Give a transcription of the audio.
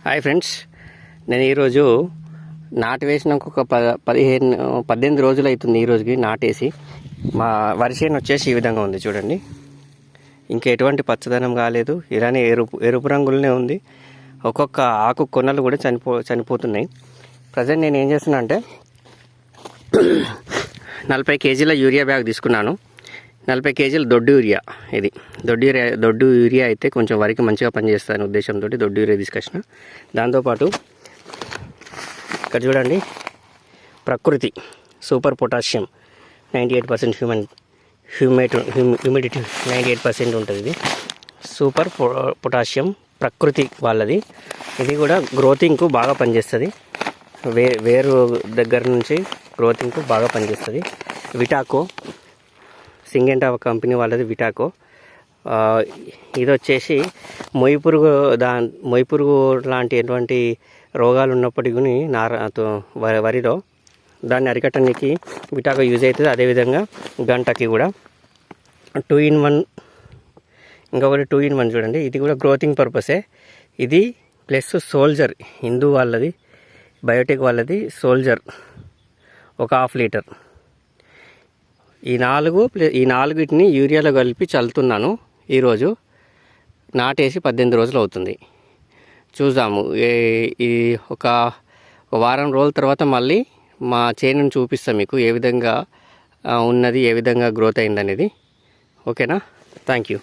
Hi friends, నేను ఈరోజు నాటు వేసినాక ఒక 18 రోజులు అవుతుంది. ఈరోజుకి నాటేసి మా వరి చేను వచ్చేసి ఈ విధంగా ఉంది చూడండి. ఇంకా ఎటువంటి పచ్చదనం కాలేదు, ఇలానే ఎరుపు రంగులోనే ఉంది. ఒక్కొక్క ఆకు కొనలు కూడా చనిపోతున్నాయి. ప్రజెంట్ నేను ఏం చేస్తున్నా అంటే 40 కేజీల యూరియా బ్యాగ్ తీసుకున్నాను. 40 కేజీల దొడ్డు యూరియా. ఇది దొడ్డు యూరియా అయితే కొంచెం వరికి మంచిగా పనిచేస్తాను ఉద్దేశంతో దొడ్డు యూరియా తీసుకొచ్చిన. దాంతోపాటు ఇక్కడ చూడండి, ప్రకృతి సూపర్ పొటాషియం 98% హ్యూమిడిటీ 98% ఉంటుంది. ఇది సూపర్ పొటాషియం ప్రకృతి వాళ్ళది. ఇది కూడా గ్రోతింగ్కు బాగా పనిచేస్తుంది. వేరు దగ్గర నుంచి గ్రోతింగ్కు బాగా పనిచేస్తుంది. విటాకో సింగెంటా కంపెనీ వాళ్ళది విటాకో. ఇది వచ్చేసి మొయ్యిపురుగు లాంటి ఎటువంటి రోగాలు ఉన్నప్పటికీ వరిలో దాన్ని అరికట్టడానికి విటాకో యూజ్ అవుతుంది. అదేవిధంగా గంటకి కూడా 2-in-1, ఇంకొకటి 2-in-1 చూడండి. ఇది కూడా గ్రోతింగ్ పర్పసే. ఇది ప్లస్ సోల్జర్, హిందూ వాళ్ళది, బయోటెక్ వాళ్ళది సోల్జర్ ఒక 1/2 లీటర్. ఈ నాలుగిటిని యూరియాలో కలిపి చల్లుతున్నాను. ఈరోజు నాటేసి 18 రోజులు అవుతుంది. చూద్దాము, ఈ ఒక వారం రోజుల తర్వాత మళ్ళీ మా చేనును చూపిస్తాను మీకు, ఏ విధంగా ఉన్నది, ఏ విధంగా గ్రోత్ అయింది అనేది. ఓకేనా? Thank you.